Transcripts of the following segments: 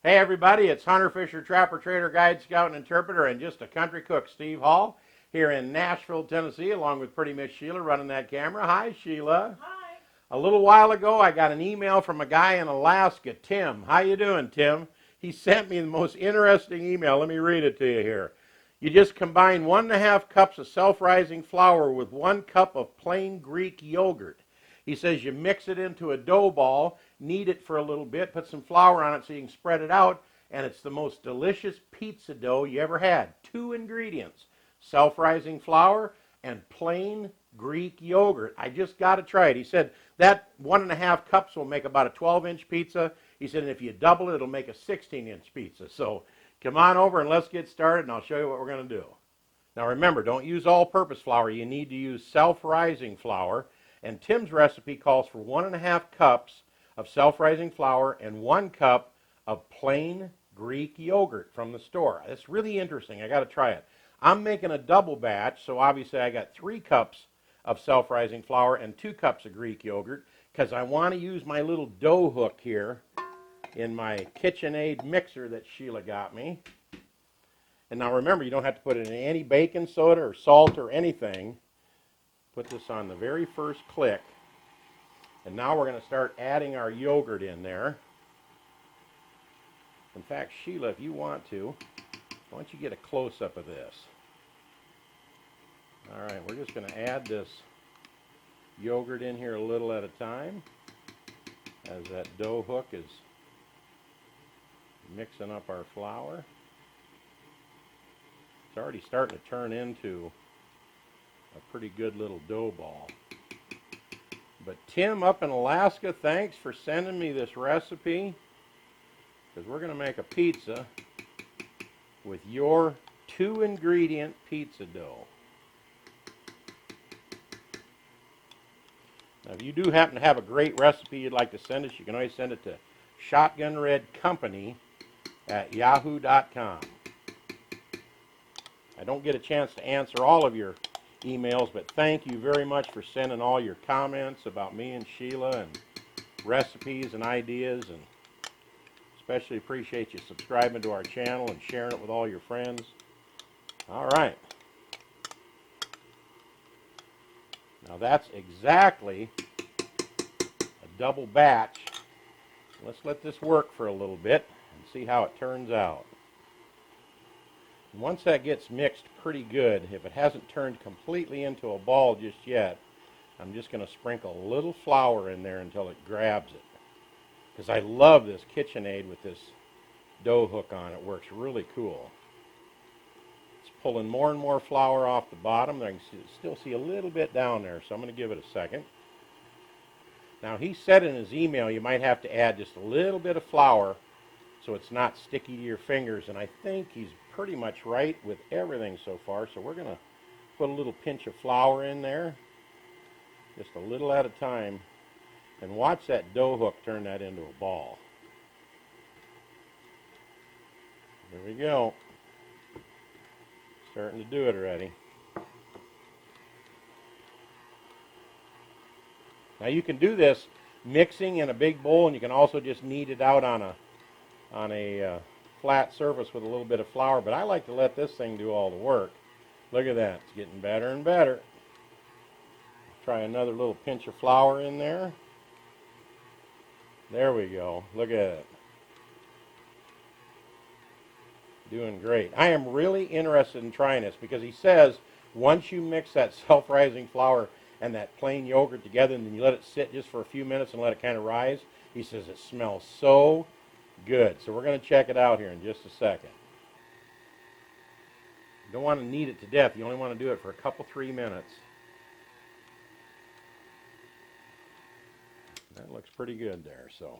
Hey everybody, it's Hunter Fisher, Trapper, Trader, Guide, Scout, and Interpreter, and just a country cook, Steve Hall, here in Nashville, Tennessee, along with pretty Miss Sheila running that camera. Hi, Sheila. Hi. A little while ago, I got an email from a guy in Alaska, Tim. How you doing, Tim? He sent me the most interesting email. Let me read it to you here. You just combine 1.5 cups of self-rising flour with 1 cup of plain Greek yogurt. He says you mix it into a dough ball, knead it for a little bit, put some flour on it so you can spread it out, and it's the most delicious pizza dough you ever had. 2 ingredients, self-rising flour and plain Greek yogurt. I just got to try it. He said that 1.5 cups will make about a 12-inch pizza. He said if you double it, it'll make a 16-inch pizza. So come on over and let's get started, and I'll show you what we're going to do. Now remember, don't use all-purpose flour. You need to use self-rising flour. And Tim's recipe calls for 1.5 cups of self-rising flour and 1 cup of plain Greek yogurt from the store. It's really interesting. I got to try it. I'm making a double batch, so obviously I got 3 cups of self-rising flour and 2 cups of Greek yogurt because I want to use my little dough hook here in my KitchenAid mixer that Sheila got me. And now remember, you don't have to put it in any baking soda or salt or anything. Put this on the very first click. And now we're going to start adding our yogurt in there. In fact, Sheila, if you want to, why don't you get a close-up of this? All right, we're just going to add this yogurt in here a little at a time as that dough hook is mixing up our flour. It's already starting to turn into a pretty good little dough ball. But Tim up in Alaska, thanks for sending me this recipe, because we're going to make a pizza with your 2-ingredient pizza dough. Now, if you do happen to have a great recipe you'd like to send us, you can always send it to shotgunredcompany@yahoo.com. I don't get a chance to answer all of your emails, but thank you very much for sending all your comments about me and Sheila and recipes and ideas, and especially appreciate you subscribing to our channel and sharing it with all your friends. All right. Now that's exactly a double batch. Let's let this work for a little bit and see how it turns out. Once that gets mixed pretty good, if it hasn't turned completely into a ball just yet, I'm just going to sprinkle a little flour in there until it grabs it. Because I love this KitchenAid with this dough hook on it. It works really cool. It's pulling more and more flour off the bottom. I can still see a little bit down there, so I'm going to give it a second. Now he said in his email you might have to add just a little bit of flour so it's not sticky to your fingers, and I think he's pretty much right with everything so far. So we're going to put a little pinch of flour in there, just a little at a time, and watch that dough hook turn that into a ball. There we go. Starting to do it already. Now you can do this mixing in a big bowl, and you can also just knead it out on a flat surface with a little bit of flour, but I like to let this thing do all the work. Look at that. It's getting better and better. Try another little pinch of flour in there. There we go. Look at it. Doing great. I am really interested in trying this because he says once you mix that self-rising flour and that plain yogurt together and then you let it sit just for a few minutes and let it kind of rise, he says it smells so good. So we're going to check it out here in just a second. You don't want to knead it to death. You only want to do it for a couple, 3 minutes. That looks pretty good there. So,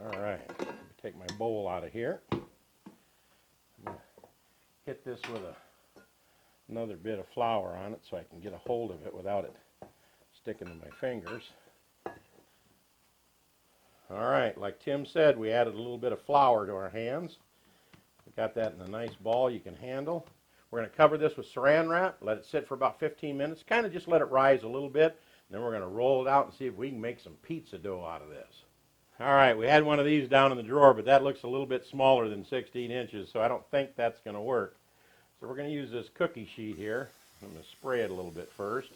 all right. Let me take my bowl out of here. I'm going to hit this with another bit of flour on it so I can get a hold of it without it sticking to my fingers. All right, like Tim said, we added a little bit of flour to our hands. We got that in a nice ball you can handle. We're going to cover this with saran wrap, let it sit for about 15 minutes, kind of just let it rise a little bit, and then we're going to roll it out and see if we can make some pizza dough out of this. All right, we had one of these down in the drawer, but that looks a little bit smaller than 16 inches, so I don't think that's going to work. So we're going to use this cookie sheet here. I'm going to spray it a little bit first.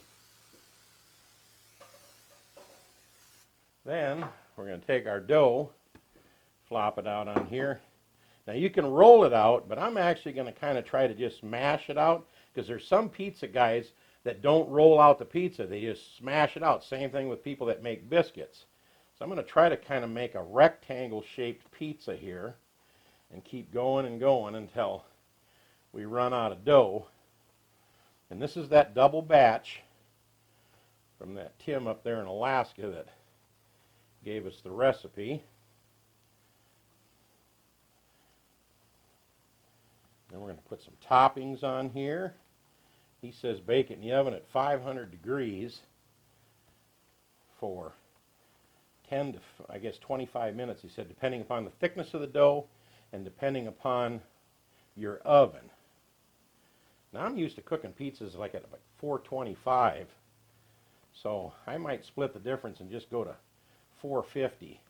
Then we're going to take our dough, flop it out on here. Now you can roll it out, but I'm actually going to kind of try to just smash it out, because there's some pizza guys that don't roll out the pizza. They just smash it out. Same thing with people that make biscuits. So I'm going to try to kind of make a rectangle-shaped pizza here and keep going and going until we run out of dough. And this is that double batch from that Tim up there in Alaska that gave us the recipe. Then we're going to put some toppings on here. He says bake it in the oven at 500 degrees for 10 to, I guess, 25 minutes, he said, depending upon the thickness of the dough and depending upon your oven. Now, I'm used to cooking pizzas like at about 425, so I might split the difference and just go to 450.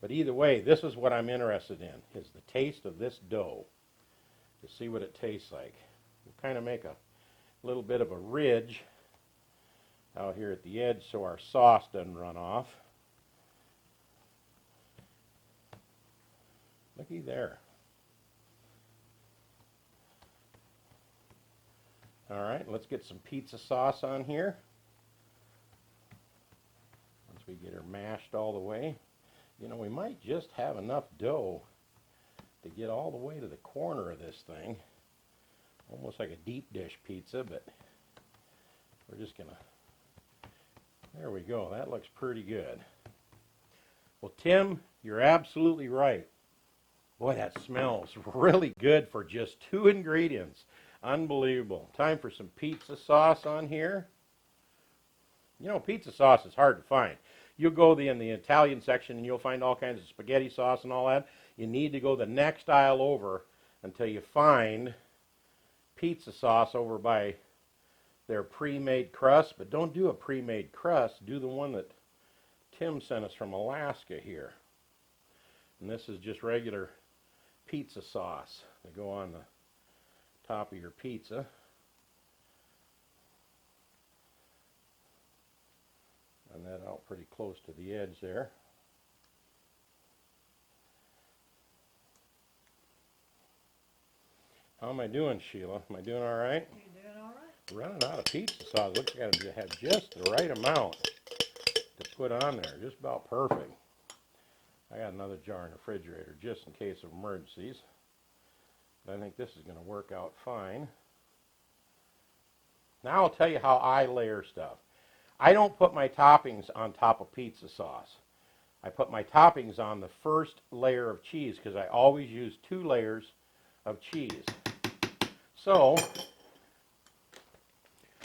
But either way, this is what I'm interested in, is the taste of this dough, to see what it tastes like. We'll kind of make a little bit of a ridge out here at the edge so our sauce doesn't run off. Looky there. All right, let's get some pizza sauce on here. Once we get her mashed all the way. You know, we might just have enough dough to get all the way to the corner of this thing. Almost like a deep dish pizza, but we're just going to... There we go. That looks pretty good. Well, Tim, you're absolutely right. Boy, that smells really good for just 2 ingredients. Unbelievable. Time for some pizza sauce on here. You know, pizza sauce is hard to find. You'll go in the Italian section and you'll find all kinds of spaghetti sauce and all that. You need to go the next aisle over until you find pizza sauce over by their pre-made crust. But don't do a pre-made crust. Do the one that Tim sent us from Alaska here. And this is just regular pizza sauce to go on the top of your pizza. Run that out pretty close to the edge there. How am I doing, Sheila? Am I doing all right? You're doing all right. Running out of pizza sauce. Looks like I gotta have just the right amount to put on there. Just about perfect. I got another jar in the refrigerator just in case of emergencies. But I think this is going to work out fine. Now I'll tell you how I layer stuff. I don't put my toppings on top of pizza sauce. I put my toppings on the first layer of cheese because I always use 2 layers of cheese. So,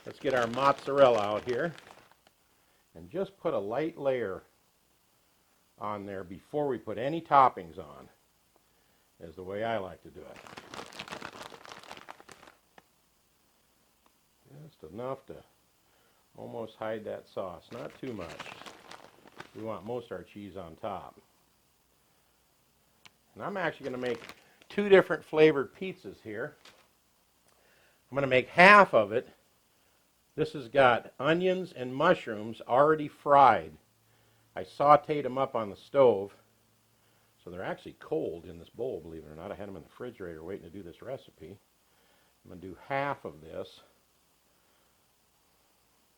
let's get our mozzarella out here and just put a light layer on there before we put any toppings on, is the way I like to do it. Just enough to almost hide that sauce, not too much. We want most of our cheese on top. And I'm actually going to make 2 different flavored pizzas here. I'm going to make half of it. This has got onions and mushrooms already fried. I sauteed them up on the stove, so they're actually cold in this bowl, believe it or not. I had them in the refrigerator waiting to do this recipe. I'm going to do half of this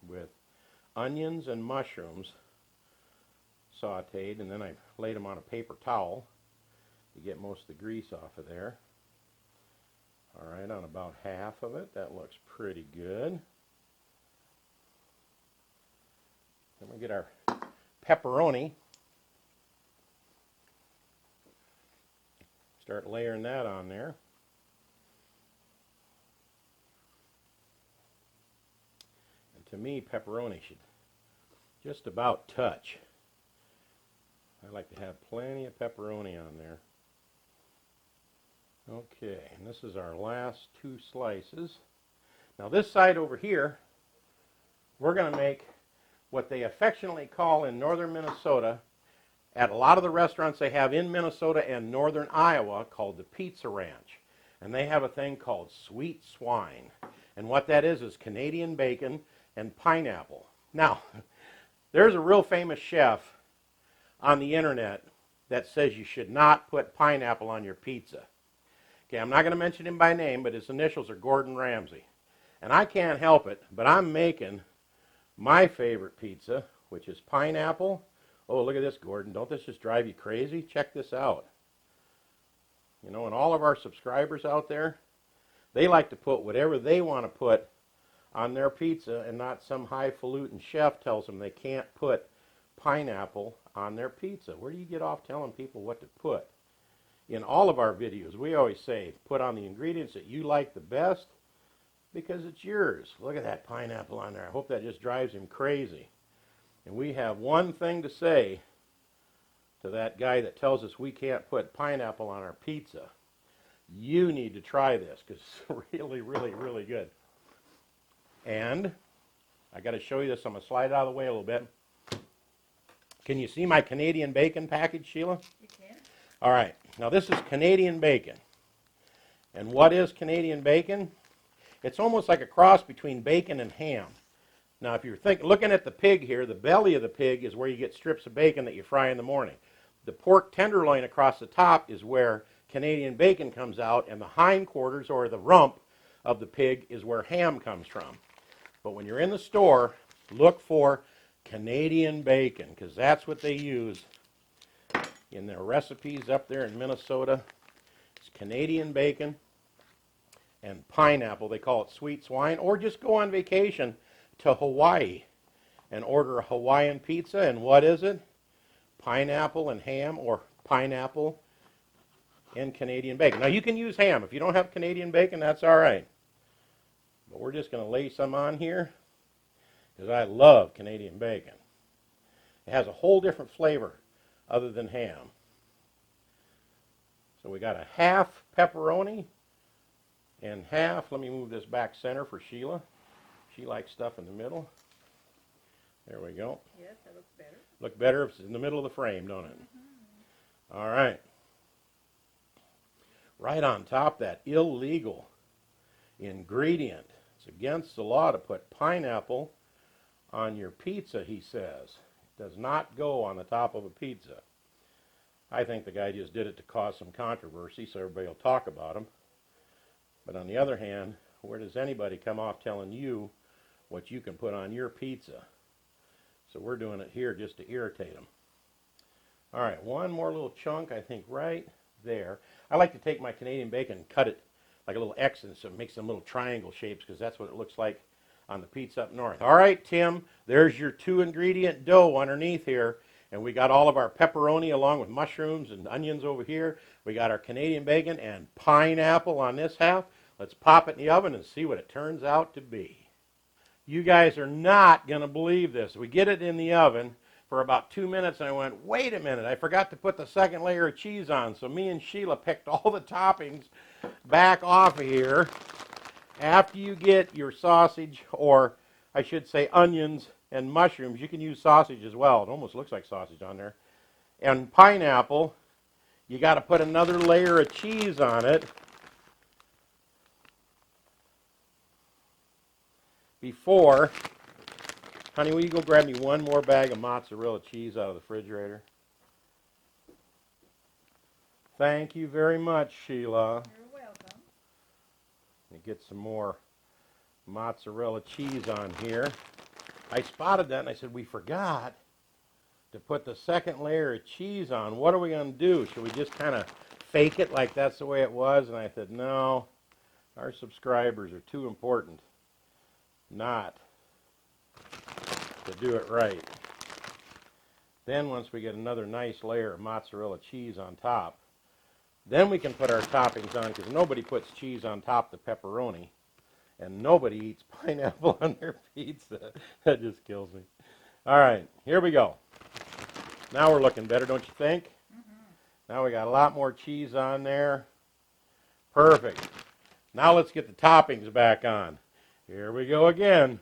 with onions and mushrooms sauteed, and then I laid them on a paper towel to get most of the grease off of there. All right, on about half of it. That looks pretty good. Then we get our pepperoni. Start layering that on there. And to me, pepperoni should just about touch. I like to have plenty of pepperoni on there. Okay, and this is our last 2 slices. Now this side over here, we're going to make what they affectionately call in northern Minnesota at a lot of the restaurants they have in Minnesota and northern Iowa called the Pizza Ranch. And they have a thing called sweet swine. And what that is Canadian bacon and pineapple. Now, there's a real famous chef on the internet that says you should not put pineapple on your pizza. Okay, I'm not going to mention him by name, but his initials are Gordon Ramsay. And I can't help it, but I'm making my favorite pizza, which is pineapple. Oh, look at this, Gordon. Don't this just drive you crazy? Check this out. You know, and all of our subscribers out there, they like to put whatever they want to put on their pizza, and not some highfalutin chef tells them they can't put pineapple on their pizza. Where do you get off telling people what to put? In all of our videos, we always say, put on the ingredients that you like the best because it's yours. Look at that pineapple on there. I hope that just drives him crazy. And we have one thing to say to that guy that tells us we can't put pineapple on our pizza. You need to try this because it's really, really, really good. And I got to show you this. I'm going to slide it out of the way a little bit. Can you see my Canadian bacon package, Sheila? You can. All right. Now this is Canadian bacon. And what is Canadian bacon? It's almost like a cross between bacon and ham. Now if you're looking at the pig here, the belly of the pig is where you get strips of bacon that you fry in the morning. The pork tenderloin across the top is where Canadian bacon comes out, and the hindquarters or the rump of the pig is where ham comes from. But when you're in the store, look for Canadian bacon, because that's what they use in their recipes up there in Minnesota. It's Canadian bacon and pineapple. They call it sweet swine. Or just go on vacation to Hawaii and order a Hawaiian pizza, and what is it? Pineapple and ham, or pineapple and Canadian bacon. Now you can use ham. If you don't have Canadian bacon, that's all right. But we're just going to lay some on here because I love Canadian bacon. It has a whole different flavor other than ham. So we got a half pepperoni and half, let me move this back center for Sheila. She likes stuff in the middle. There we go. Yes, that looks better. Look better if it's in the middle of the frame, don't it? Mm-hmm. All right. Right on top, that illegal ingredient. It's against the law to put pineapple on your pizza, he says. It does not go on the top of a pizza. I think the guy just did it to cause some controversy so everybody will talk about him. But on the other hand, where does anybody come off telling you what you can put on your pizza? So we're doing it here just to irritate them. All right, one more little chunk, I think, right there. I like to take my Canadian bacon and cut it like a little X, and so it makes them little triangle shapes because that's what it looks like on the pizza up north. All right, Tim, there's your 2-ingredient dough underneath here. And we got all of our pepperoni along with mushrooms and onions over here. We got our Canadian bacon and pineapple on this half. Let's pop it in the oven and see what it turns out to be. You guys are not going to believe this. We get it in the oven for about 2 minutes, and I went, wait a minute, I forgot to put the second layer of cheese on. So me and Sheila picked all the toppings back off of here. After you get your sausage, or I should say onions and mushrooms, you can use sausage as well. It almost looks like sausage on there. And pineapple, you got to put another layer of cheese on it before. Honey, will you go grab me one more bag of mozzarella cheese out of the refrigerator? Thank you very much, Sheila. You're welcome. Let me get some more mozzarella cheese on here. I spotted that and I said, we forgot to put the second layer of cheese on. What are we going to do? Should we just kind of fake it like that's the way it was? And I said, no, our subscribers are too important not to do it right. Then once we get another nice layer of mozzarella cheese on top, then we can put our toppings on, because nobody puts cheese on top of the pepperoni. And nobody eats pineapple on their pizza. That just kills me. All right, here we go. Now we're looking better, don't you think? Mm-hmm. Now we got a lot more cheese on there. Perfect. Now let's get the toppings back on. Here we go again.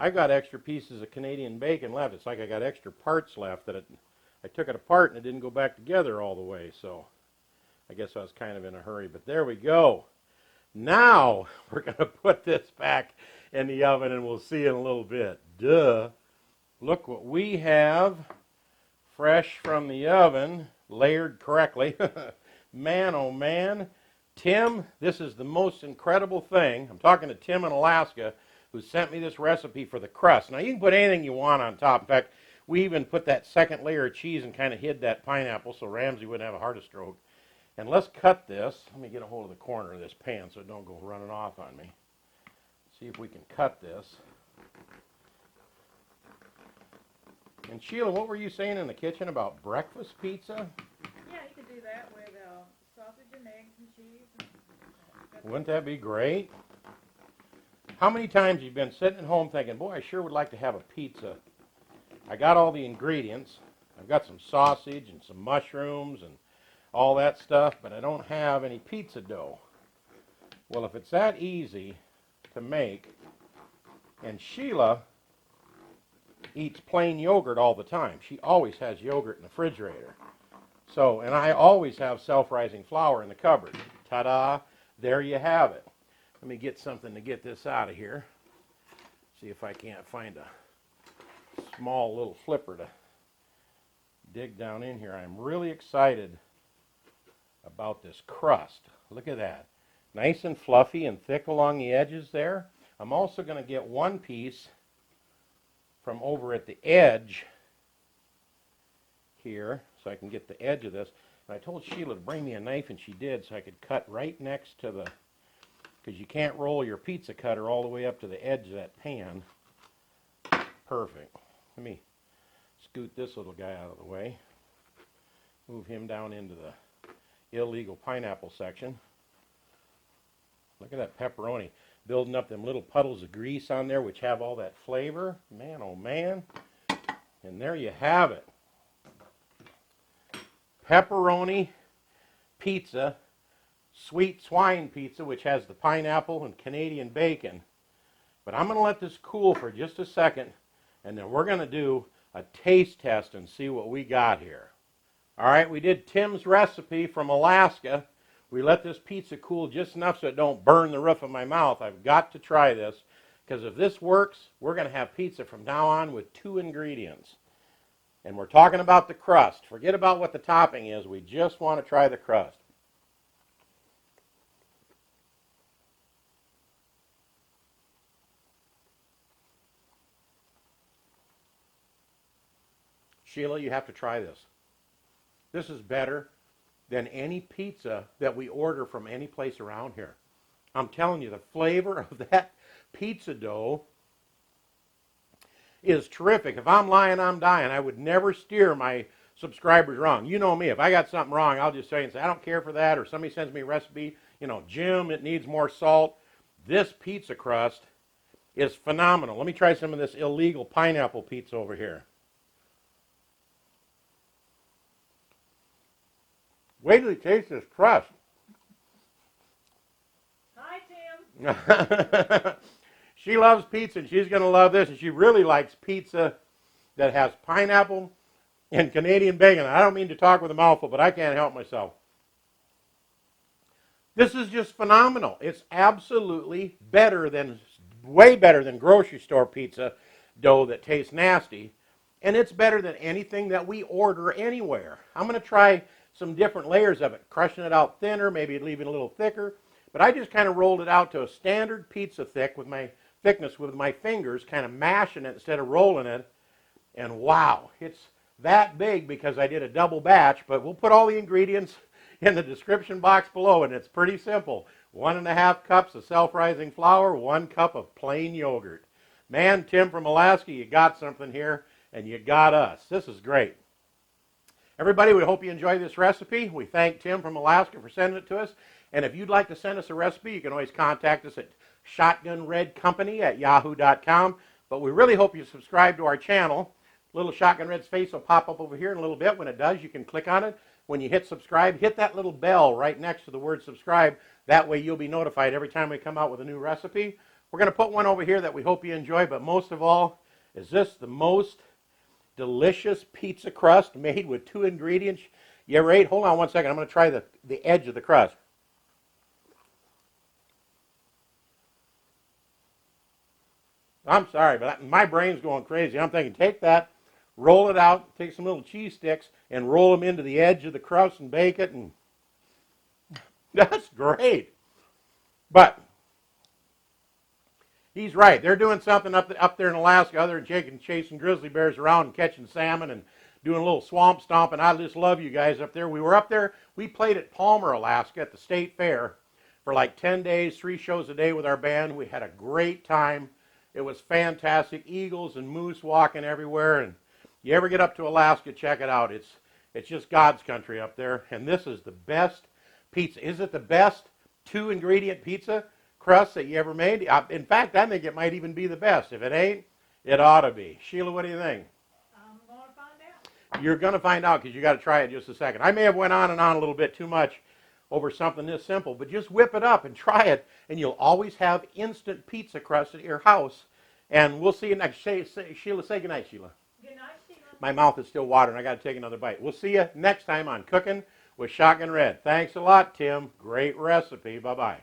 I got extra pieces of Canadian bacon left. It's like I got extra parts left that I took it apart and it didn't go back together all the way. So I guess I was kind of in a hurry. But there we go. Now we're going to put this back in the oven and we'll see in a little bit. Duh. Look what we have fresh from the oven, layered correctly. Man, oh man. Tim, this is the most incredible thing. I'm talking to Tim in Alaska, who sent me this recipe for the crust. Now, you can put anything you want on top. In fact, we even put that second layer of cheese and kind of hid that pineapple so Ramsey wouldn't have a heart stroke. And let's cut this. Let me get a hold of the corner of this pan so it don't go running off on me. See if we can cut this. And Sheila, what were you saying in the kitchen about breakfast pizza? Yeah, you could do that with sausage and eggs and cheese. Wouldn't that be great? How many times have you been sitting at home thinking, boy, I sure would like to have a pizza. I got all the ingredients. I've got some sausage and some mushrooms and all that stuff, but I don't have any pizza dough. Well, if it's that easy to make, and Sheila eats plain yogurt all the time. She always has yogurt in the refrigerator. So, and I always have self-rising flour in the cupboard. Ta-da, there you have it. Let me get something to get this out of here. See if I can't find a small little flipper to dig down in here. I'm really excited about this crust. Look at that. Nice and fluffy and thick along the edges there. I'm also going to get one piece from over at the edge here so I can get the edge of this. And I told Sheila to bring me a knife, and she did, so I could cut right next to the, because you can't roll your pizza cutter all the way up to the edge of that pan. Perfect. Let me scoot this little guy out of the way. Move him down into the illegal pineapple section. Look at that pepperoni building up them little puddles of grease on there, which have all that flavor. Man, oh man. And there you have it. Pepperoni pizza, sweet swine pizza, which has the pineapple and Canadian bacon. But I'm going to let this cool for just a second, and then we're going to do a taste test and see what we got here. All right, we did Tim's recipe from Alaska. We let this pizza cool just enough so it don't burn the roof of my mouth. I've got to try this, because if this works, we're going to have pizza from now on with 2 ingredients. And we're talking about the crust. Forget about what the topping is. We just want to try the crust. Sheila, you have to try this. This is better than any pizza that we order from any place around here. I'm telling you, the flavor of that pizza dough is terrific. If I'm lying, I'm dying. I would never steer my subscribers wrong. You know me. If I got something wrong, I'll just say, I don't care for that. Or somebody sends me a recipe, Jim, it needs more salt. This pizza crust is phenomenal. Let me try some of this illegal pineapple pizza over here. Wait till you taste this crust. Hi, Tim. She loves pizza, and she's going to love this. And she really likes pizza that has pineapple and Canadian bacon. I don't mean to talk with a mouthful, but I can't help myself. This is just phenomenal. It's absolutely way better than grocery store pizza dough that tastes nasty. And it's better than anything that we order anywhere. I'm going to try some different layers of it, crushing it out thinner, maybe leaving it a little thicker. But I just kind of rolled it out to a standard pizza thickness with my fingers, kind of mashing it instead of rolling it. And wow, it's that big because I did a double batch, but we'll put all the ingredients in the description box below, and it's pretty simple. 1.5 cups of self-rising flour, 1 cup of plain yogurt. Man, Tim from Alaska, you got something here, and you got us. This is great. Everybody, we hope you enjoy this recipe. We thank Tim from Alaska for sending it to us. And if you'd like to send us a recipe, you can always contact us at shotgunredcompany@yahoo.com. But we really hope you subscribe to our channel. Little Shotgun Red's face will pop up over here in a little bit. When it does, you can click on it. When you hit subscribe, hit that little bell right next to the word subscribe. That way you'll be notified every time we come out with a new recipe. We're going to put one over here that we hope you enjoy, but most of all, is this the most delicious pizza crust made with 2 ingredients you ever ate? Hold on one second. I'm going to try the edge of the crust. I'm sorry, but my brain's going crazy. I'm thinking, take that, roll it out, take some little cheese sticks, and roll them into the edge of the crust and bake it, and that's great. But he's right. They're doing something up there in Alaska other than chasing grizzly bears around and catching salmon and doing a little swamp stomping. I just love you guys up there. We were up there. We played at Palmer, Alaska at the state fair for like 10 days, 3 shows a day with our band. We had a great time. It was fantastic. Eagles and moose walking everywhere. And you ever get up to Alaska, check it out. It's just God's country up there. And this is the best pizza. Is it the best 2-ingredient pizza crust that you ever made? In fact, I think it might even be the best. If it ain't, it ought to be. Sheila, what do you think? I'm going to find out. You're going to find out because you got to try it in just a second. I may have went on and on a little bit too much over something this simple, but just whip it up and try it, and you'll always have instant pizza crust at your house. And we'll see you next. Sheila, say goodnight, Sheila. Good night, Sheila. My mouth is still watering. I got to take another bite. We'll see you next time on Cooking with Shotgun Red. Thanks a lot, Tim. Great recipe. Bye-bye.